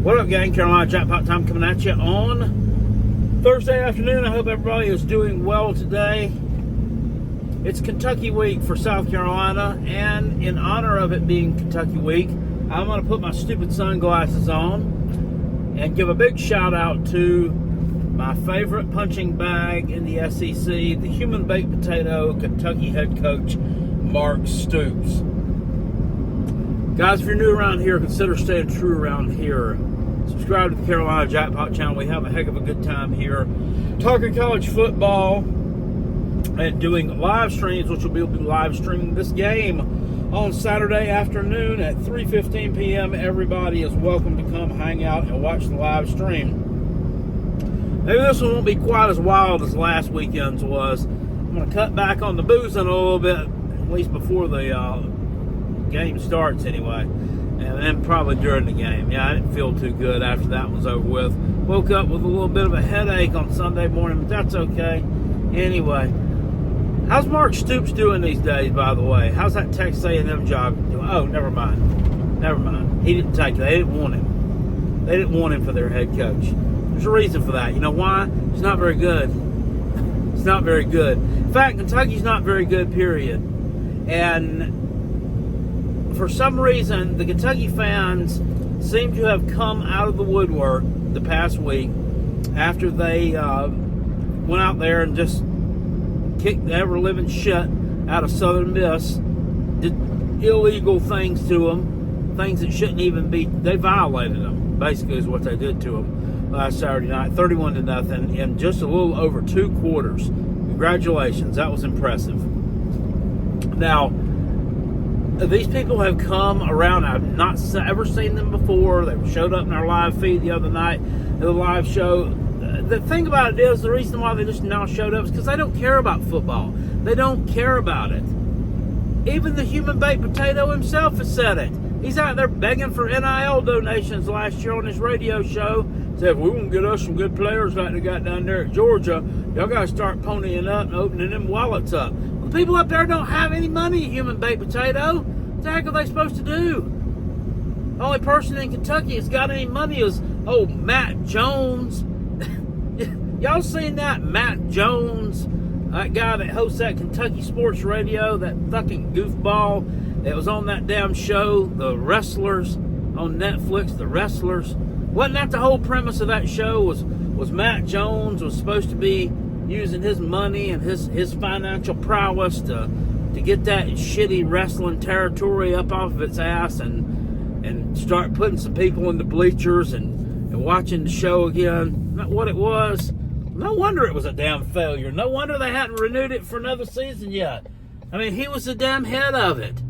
What up, gang? Carolina Jackpot time coming at you on Thursday afternoon. I hope everybody is doing well today. It's Kentucky week for South Carolina, and in honor of it being Kentucky week, I'm going to put my stupid sunglasses on and give a big shout out to my favorite punching bag in the SEC, the human baked potato Kentucky head coach, Mark Stoops. Guys, if you're new around here, consider staying true around here. Subscribe to the Carolina Jackpot channel. We have a heck of a good time here talking college football and doing live streams, which will be live streaming this game on Saturday afternoon at 3:15 p.m. Everybody is welcome to come hang out and watch the live stream. Maybe this one won't be quite as wild as last weekend's was. I'm going to cut back on the boozing a little bit, at least before the game starts anyway. And then probably during the game. Yeah, I didn't feel too good after that was over with. Woke up with a little bit of a headache on Sunday morning, but that's okay. Anyway, how's Mark Stoops doing these days, by the way? How's that Texas A&M job doing? Oh, never mind. Never mind. He didn't take it. They didn't want him. They didn't want him for their head coach. There's a reason for that. You know why? He's not very good. It's not very good. In fact, Kentucky's not very good, period. And for some reason, the Kentucky fans seem to have come out of the woodwork the past week after they went out there and just kicked the ever-living shit out of Southern Miss, did illegal things to them, things that shouldn't even be. They violated them, basically, is what they did to them last Saturday night, 31-0 in just a little over 2 quarters. Congratulations, that was impressive. Now, these people have come around. I've not ever seen them before. They showed up in our live feed the other night, the live show. The thing about it is, the reason why they just now showed up is because they don't care about football. They don't care about it. Even the human baked potato himself has said it. He's out there begging for NIL donations last year on his radio show. Said, if we want to get us some good players like they got down there at Georgia, y'all got to start ponying up and opening them wallets up. Well, the people up there don't have any money, human baked potato. What the heck are they supposed to do? The only person in Kentucky that's got any money is, Matt Jones. Y'all seen that? Matt Jones, that guy that hosts that Kentucky Sports Radio, that fucking goofball that was on that damn show, The Wrestlers, on Netflix, The Wrestlers. Wasn't that the whole premise of that show? Was Matt Jones was supposed to be using his money and his financial prowess to get that shitty wrestling territory up off of its ass and start putting some people in the bleachers and watching the show again. Not what it was. No wonder it was a damn failure. No wonder they hadn't renewed it for another season yet. I mean, he was the damn head of it.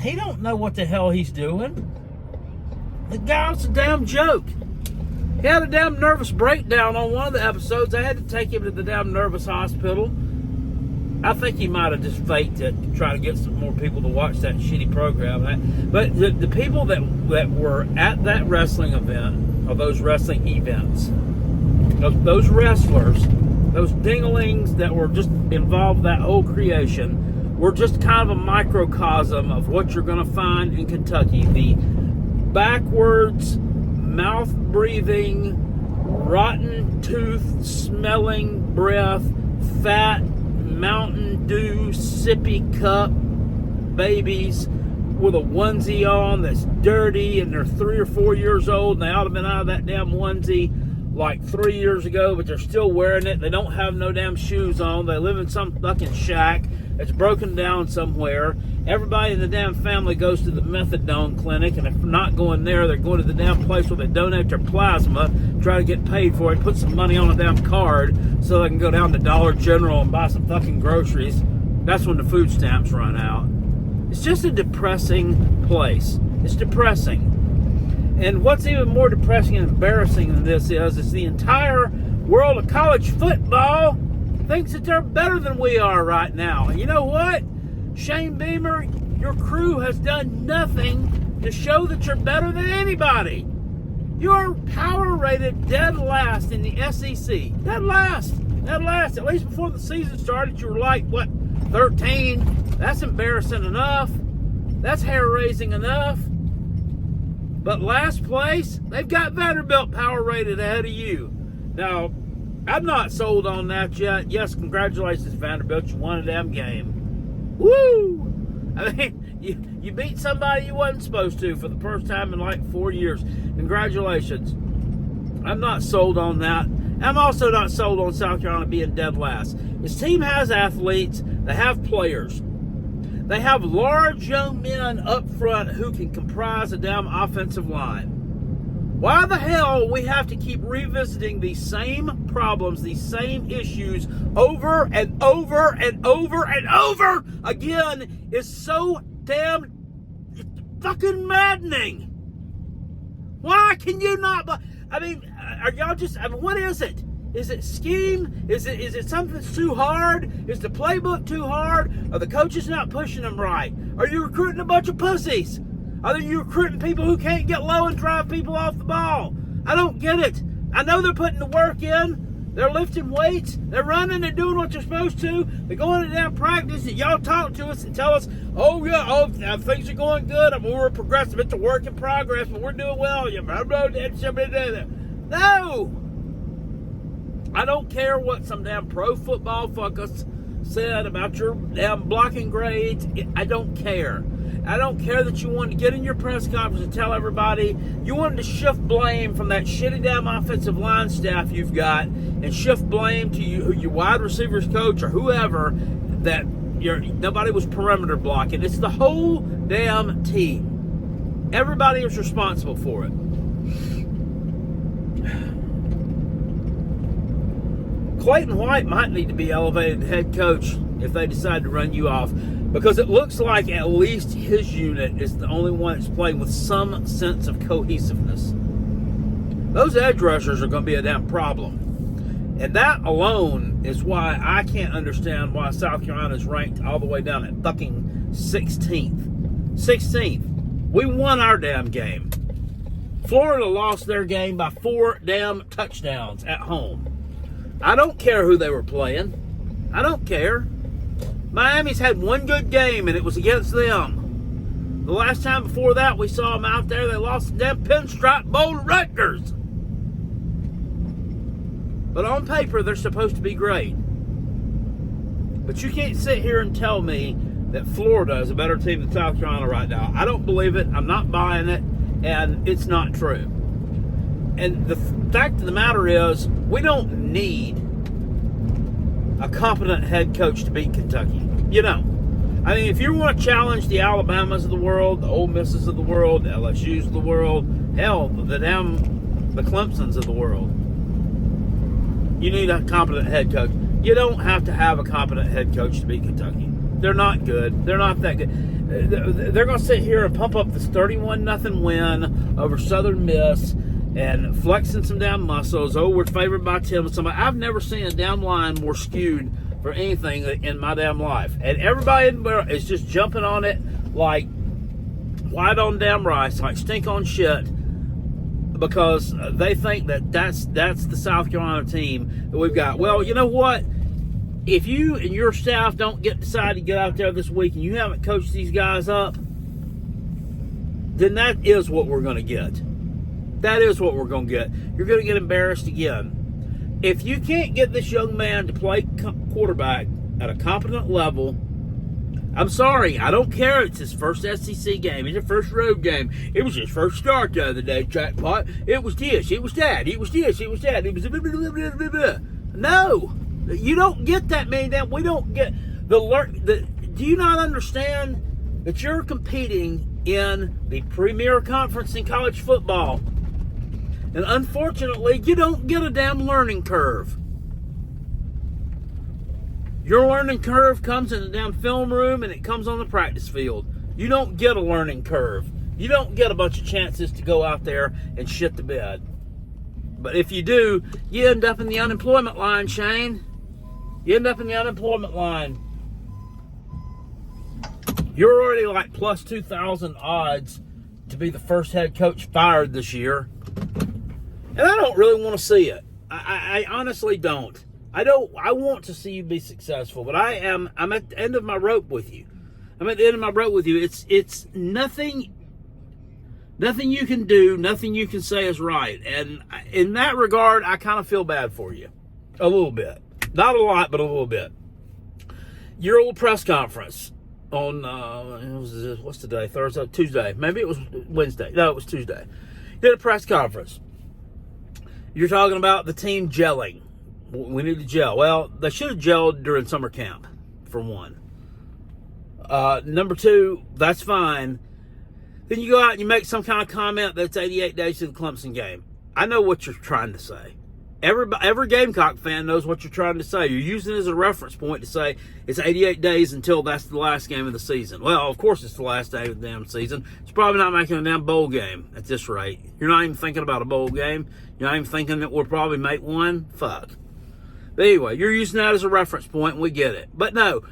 He don't know what the hell he's doing. The guy was a damn joke. He had a damn nervous breakdown on one of the episodes. I had to take him to the damn nervous hospital. I think he might have just faked it to try to get some more people to watch that shitty program. But the people that were at that wrestling event, or those wrestling events, those wrestlers, those dinglings that were just involved in that whole creation, were just kind of a microcosm of what you're going to find in Kentucky. The backwards, mouth-breathing, rotten-tooth-smelling breath, fat, Mountain Dew sippy cup babies with a onesie on that's dirty, and they're 3 or 4 years old, and they ought to have been out of that damn onesie like 3 years ago, but they're still wearing it. They don't have no damn shoes on. They live in some fucking shack that's broken down somewhere. Everybody in the damn family goes to the methadone clinic, and if they're not going there, they're going to the damn place where they donate their plasma, try to get paid for it, put some money on a damn card so they can go down to Dollar General and buy some fucking groceries. That's when the food stamps run out. It's just a depressing place. It's depressing. And what's even more depressing and embarrassing than this is the entire world of college football thinks that they're better than we are right now. And you know what? Shane Beamer, your crew has done nothing to show that you're better than anybody. You're power rated dead last in the SEC. Dead last. Dead last. At least before the season started, you were like, 13? That's embarrassing enough. That's hair-raising enough. But last place, they've got Vanderbilt power rated ahead of you. Now, I'm not sold on that yet. Yes, congratulations, Vanderbilt. You won a damn game. Woo! I mean, you beat somebody you wasn't supposed to for the first time in like 4 years. Congratulations. I'm not sold on that. I'm also not sold on South Carolina being dead last. This team has athletes. They have players. They have large young men up front who can comprise a damn offensive line. Why the hell we have to keep revisiting these same problems, these same issues over and over and over and over again is so damn fucking maddening. Why can you not? I mean, are y'all just? I mean, what is it? Is it scheme? Is it something that's too hard? Is the playbook too hard? Are the coaches not pushing them right? Are you recruiting a bunch of pussies? Are you recruiting people who can't get low and drive people off the ball? I don't get it. I know they're putting the work in. They're lifting weights. They're running. They're doing what they're supposed to. They're going to damn practice. And y'all talk to us and tell us, oh, yeah, things are going good. I mean, we're progressive. It's a work in progress, but we're doing well. No. I don't care what some damn pro football fuckers said about your damn blocking grades. I don't care. I don't care that you wanted to get in your press conference and tell everybody you wanted to shift blame from that shitty damn offensive line staff you've got and shift blame to your wide receivers coach or whoever that nobody was perimeter blocking. It's the whole damn team. Everybody is responsible for it. Clayton White might need to be elevated head coach if they decide to run you off, because it looks like at least his unit is the only one that's playing with some sense of cohesiveness. Those edge rushers are going to be a damn problem. And that alone is why I can't understand why South Carolina is ranked all the way down at fucking 16th. 16th. We won our damn game. Florida lost their game by 4 damn touchdowns at home. I don't care who they were playing. I don't care. Miami's had one good game, and it was against them. The last time before that we saw them out there, they lost the damn Pinstripe Bowl to Rutgers. But on paper, they're supposed to be great. But you can't sit here and tell me that Florida is a better team than South Carolina right now. I don't believe it. I'm not buying it, and it's not true. And the fact of the matter is, we don't need a competent head coach to beat Kentucky. You know, I mean, if you want to challenge the Alabamas of the world, the Ole Misses of the world, the LSUs of the world, hell, the Clemsons of the world, you need a competent head coach. You don't have to have a competent head coach to beat Kentucky. They're not good. They're not that good. They're going to sit here and pump up this 31-0 win over Southern Miss and flexing some damn muscles. Oh, we're favored by 10 with somebody. I've never seen a damn line more skewed for anything in my damn life. And everybody is just jumping on it like white on damn rice, like stink on shit, because they think that's the South Carolina team that we've got. Well, you know what? If you and your staff don't decide to get out there this week and you haven't coached these guys up, then that is what we're going to get. That is what we're going to get. You're going to get embarrassed again. If you can't get this young man to play quarterback at a competent level, I'm sorry. I don't care. It's his first SEC game. It's his first road game. It was his first start the other day, jackpot. It was this. It was that. It was this. It was that. It was blah, blah, blah, blah, blah. No. You don't get that, man. We don't get do you not understand that you're competing in the premier conference in college football? And unfortunately, you don't get a damn learning curve. Your learning curve comes in the damn film room and it comes on the practice field. You don't get a learning curve. You don't get a bunch of chances to go out there and shit the bed. But if you do, you end up in the unemployment line, Shane. You end up in the unemployment line. You're already like plus 2,000 odds to be the first head coach fired this year. And I don't really want to see it. I honestly don't. I want to see you be successful, but I'm at the end of my rope with you. I'm at the end of my rope with you. It's nothing Nothing you can do, nothing you can say is right. And in that regard, I kind of feel bad for you. A little bit. Not a lot, but a little bit. Your old press conference on, what's today? Thursday? Tuesday. Maybe it was Wednesday. No, it was Tuesday. You did a press conference. You're talking about the team gelling. We need to gel. Well, they should have gelled during summer camp, for one. Number two, that's fine. Then you go out and you make some kind of comment that's 88 days to the Clemson game. I know what you're trying to say. Every Gamecock fan knows what you're trying to say. You're using it as a reference point to say it's 88 days until that's the last game of the season. Well, of course it's the last day of the damn season. It's probably not making a damn bowl game at this rate. You're not even thinking about a bowl game. You're not even thinking that we'll probably make one. Fuck. But anyway, you're using that as a reference point, and we get it. But no,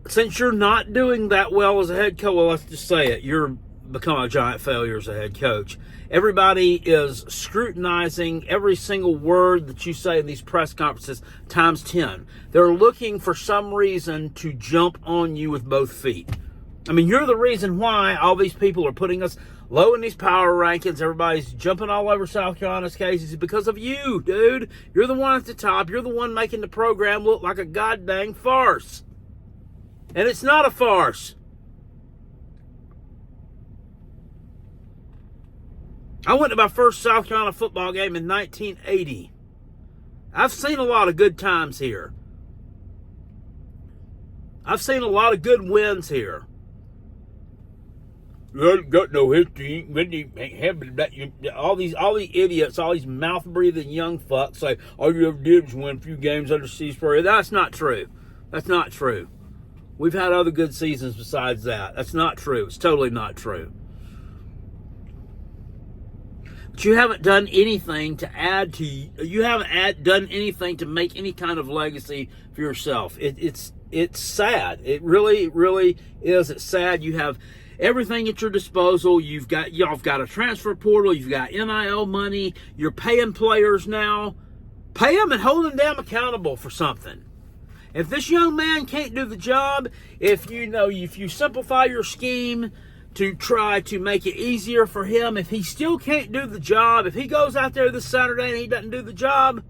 since you're not doing that well as a head coach, well, let's just say it, you're become a giant failure as a head coach. Everybody is scrutinizing every single word that you say in these press conferences times 10. They're looking for some reason to jump on you with both feet. I mean, you're the reason why all these people are putting us low in these power rankings. Everybody's jumping all over South Carolina's cases because of you, dude. You're the one at the top. You're the one making the program look like a goddamn farce. And it's not a farce. I went to my first South Carolina football game in 1980. I've seen a lot of good times here. I've seen a lot of good wins here. I got no history. All these idiots, all these mouth-breathing young fucks say, all you ever did was win a few games under Steve Spurrier. That's not true. That's not true. We've had other good seasons besides that. That's not true. It's totally not true. But you haven't done anything to add to. You haven't done anything to make any kind of legacy for yourself. It's sad. It really is. It's sad. You have everything at your disposal. Y'all got a transfer portal. You've got NIL money. You're paying players now. Pay them and hold them damn accountable for something. If this young man can't do the job, if you simplify your scheme to try to make it easier for him, if he still can't do the job, if he goes out there this Saturday and he doesn't do the job,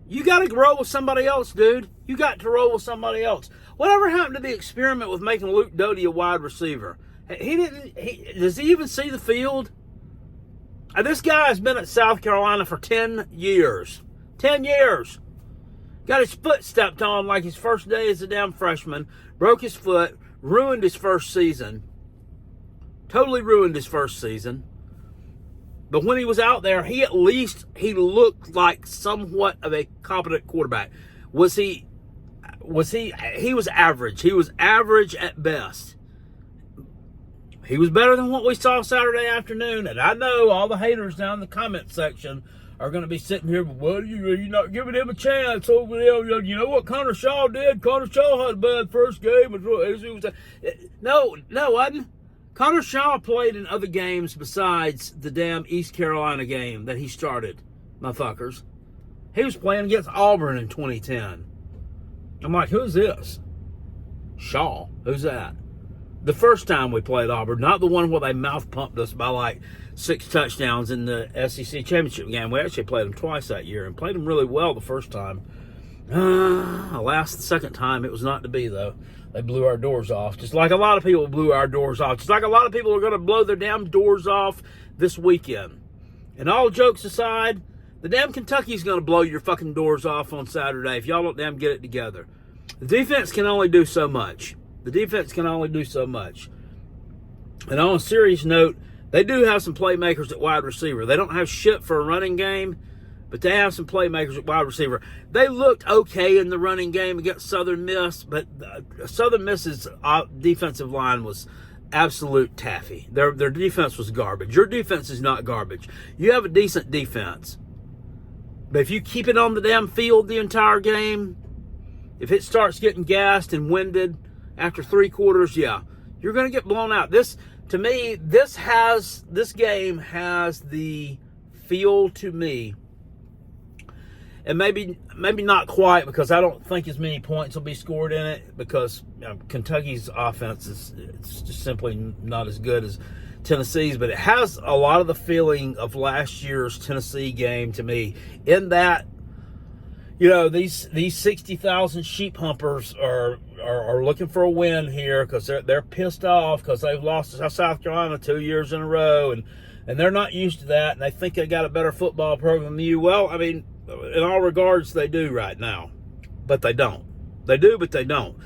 you got to roll with somebody else, dude. You got to roll with somebody else. Whatever happened to the experiment with making Luke Doty a wide receiver? Does he even see the field? This guy has been at South Carolina for 10 years. 10 years. Got his foot stepped on like his first day as a damn freshman. Broke his foot. Ruined his first season. Totally ruined his first season. But when he was out there, he looked like somewhat of a competent quarterback. He was average. He was average at best. He was better than what we saw Saturday afternoon. And I know all the haters down in the comment section are going to be sitting here, well, you're not giving him a chance over there. You know what Connor Shaw did? Connor Shaw had a bad first game. No, wasn't. Connor Shaw played in other games besides the damn East Carolina game that he started, motherfuckers. He was playing against Auburn in 2010. I'm like, who's this? Shaw. Who's that? The first time we played Auburn, not the one where they mouth pumped us by like 6 touchdowns in the SEC championship game. We actually played them twice that year and played them really well the first time. Alas, the second time it was not to be, though. They blew our doors off, just like a lot of people blew our doors off, just like a lot of people are going to blow their damn doors off this weekend. And all jokes aside, the damn Kentucky's going to blow your fucking doors off on Saturday if y'all don't damn get it together. The defense can only do so much. The defense can only do so much. And on a serious note, they do have some playmakers at wide receiver. They don't have shit for a running game, but they have some playmakers at wide receiver. They looked okay in the running game against Southern Miss, but Southern Miss's defensive line was absolute taffy. Their defense was garbage. Your defense is not garbage. You have a decent defense. But if you keep it on the damn field the entire game, if it starts getting gassed and winded after 3 quarters, yeah, you're going to get blown out. To me, this game has the feel to me, and maybe not quite, because I don't think as many points will be scored in it, because Kentucky's offense is just simply not as good as Tennessee's, but it has a lot of the feeling of last year's Tennessee game to me, in that, you know, these 60,000 sheep humpers are looking for a win here because they're pissed off because they've lost to South Carolina 2 years in a row, and they're not used to that, and they think they got a better football program than you. Well, I mean, in all regards, they do right now, but they don't. They do, but they don't.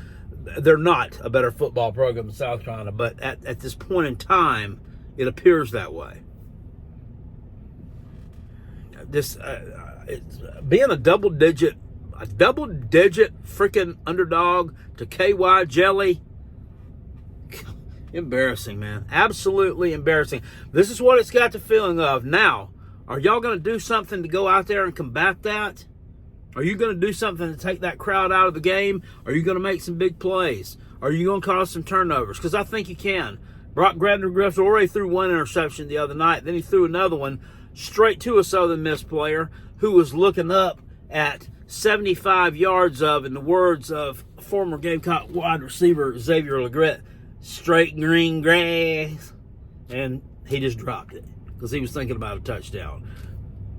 They're not a better football program than South Carolina, but at this point in time, it appears that way. This being a double-digit freaking underdog to KY Jelly, embarrassing, man. Absolutely embarrassing. This is what it's got the feeling of. Now, are y'all going to do something to go out there and combat that? Are you going to do something to take that crowd out of the game? Are you going to make some big plays? Are you going to cause some turnovers? Because I think you can. Brock Gardner-Griffith already threw one interception the other night. Then he threw another one straight to a Southern Miss player who was looking up at 75 yards of, in the words of former Gamecock wide receiver Xavier Legret, straight green grass. And he just dropped it because he was thinking about a touchdown.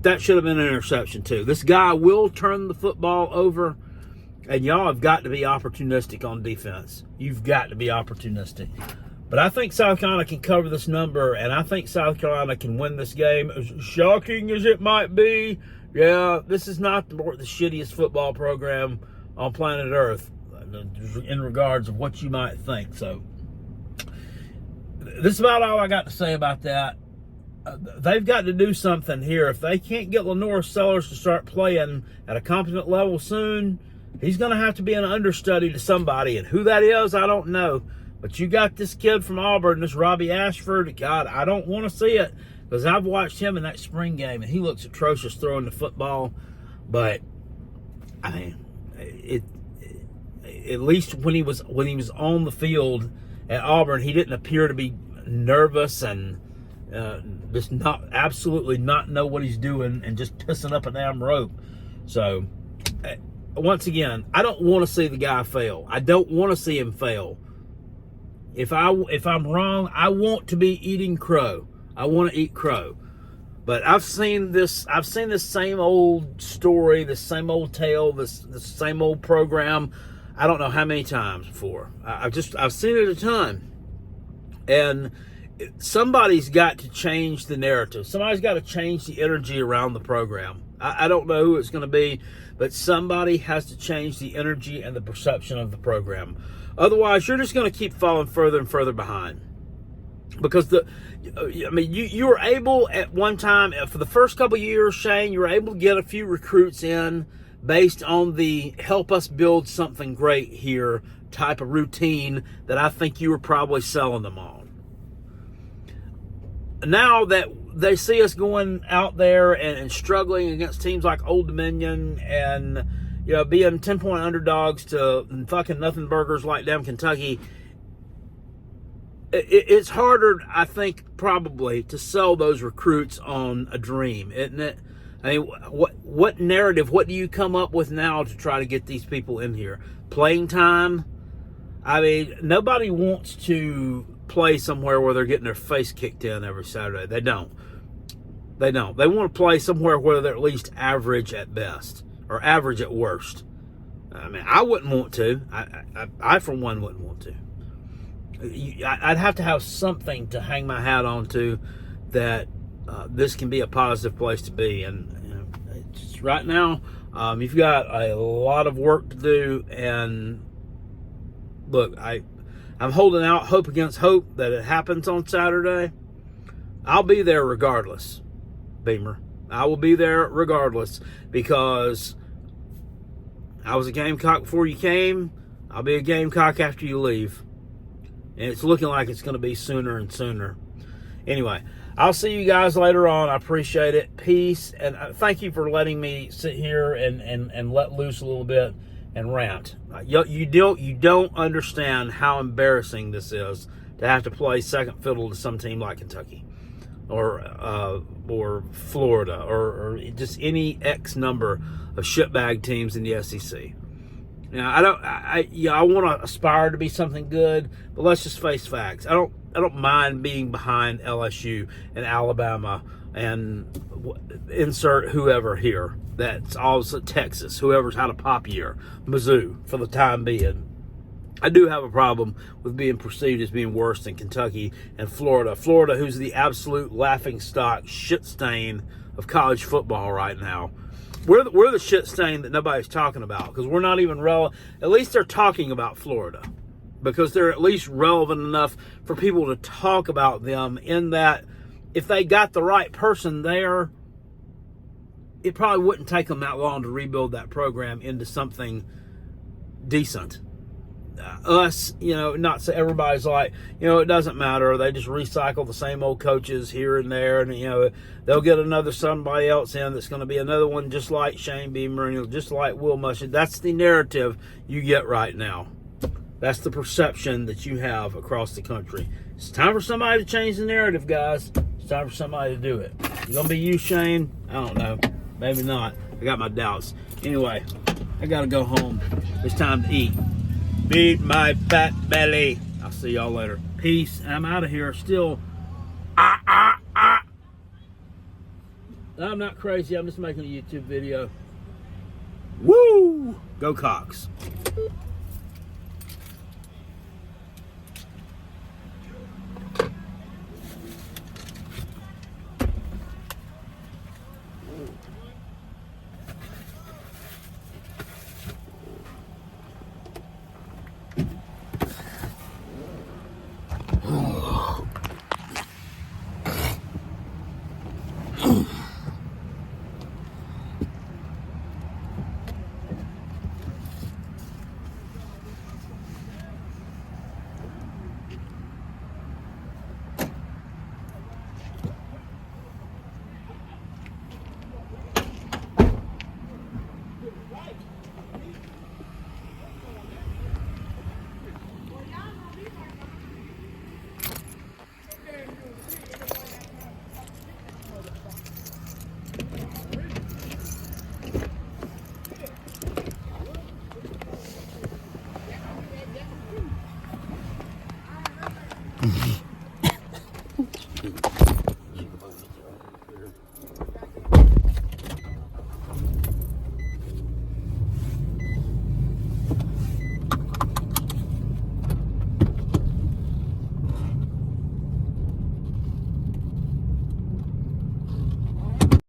That should have been an interception too. This guy will turn the football over, and y'all have got to be opportunistic on defense. You've got to be opportunistic. But I think South Carolina can cover this number, and I think South Carolina can win this game. As shocking as it might be, yeah, this is not the shittiest football program on planet Earth in regards of what you might think. So this is about all I got to say about that. They've got to do something here. If they can't get Lenore Sellers to start playing at a competent level soon, he's going to have to be an understudy to somebody. And who that is, I don't know. But you got this kid from Auburn, this Robbie Ashford. God, I don't want to see it because I've watched him in that spring game, and he looks atrocious throwing the football. But, I mean, at least when he was on the field at Auburn, he didn't appear to be nervous and just absolutely not know what he's doing and just pissing up a damn rope. So, once again, I don't want to see the guy fail. I don't want to see him fail. If I'm wrong, I want to be eating crow. I want to eat crow. But I've seen this same old story, this same old tale, this same old program. I don't know how many times before. I've seen it a ton. And somebody's got to change the narrative. Somebody's got to change the energy around the program. I don't know who it's going to be, but somebody has to change the energy and the perception of the program. Otherwise, you're just going to keep falling further and further behind. Because you were able at one time, for the first couple of years, Shane, you were able to get a few recruits in based on the help us build something great here type of routine that I think you were probably selling them on. Now that they see us going out there and struggling against teams like Old Dominion and, you know, being 10-point underdogs to fucking nothing burgers like damn Kentucky, it's harder, I think, probably to sell those recruits on a dream, isn't it? I mean, what narrative, what do you come up with now to try to get these people in here? Playing time? I mean, nobody wants to play somewhere where they're getting their face kicked in every Saturday. They don't. They want to play somewhere where they're at least average at best or average at worst. I mean, I wouldn't want to. I for one, wouldn't want to. I'd have to have something to hang my hat on to that this can be a positive place to be. And you know, just right now, you've got a lot of work to do. And look, I'm holding out hope against hope that it happens on Saturday. I'll be there regardless, Beamer. I will be there regardless because I was a Gamecock before you came. I'll be a Gamecock after you leave. And it's looking like it's going to be sooner and sooner. Anyway, I'll see you guys later on. I appreciate it. Peace. And thank you for letting me sit here and let loose a little bit and rant. You don't understand how embarrassing this is to have to play second fiddle to some team like Kentucky or Florida or just any X number of shitbag teams in the SEC. Now, I want to aspire to be something good, but let's just face facts. I don't mind being behind LSU and Alabama and insert whoever here. That's also Texas, whoever's had a pop year, Mizzou for the time being. I do have a problem with being perceived as being worse than Kentucky and Florida. Florida, who's the absolute laughingstock shit stain of college football right now. We're the shit stain that nobody's talking about because we're not even relevant. At least they're talking about Florida because they're at least relevant enough for people to talk about them, in that if they got the right person there, it probably wouldn't take them that long to rebuild that program into something decent. Us, not so everybody's like, it doesn't matter. They just recycle the same old coaches here and there, and they'll get another somebody else in that's going to be another one just like Shane Beamer, just like Will Muschamp. That's the narrative you get right now. That's the perception that you have across the country. It's time for somebody to change the narrative, guys. It's time for somebody to do it. It's gonna be you, Shane? I don't know. Maybe not. I got my doubts. Anyway, I gotta go home. It's time to eat. Feed my fat belly. I'll see y'all later. Peace. I'm out of here. Still. I'm not crazy. I'm just making a YouTube video. Woo! Go Cox. Mm-hmm.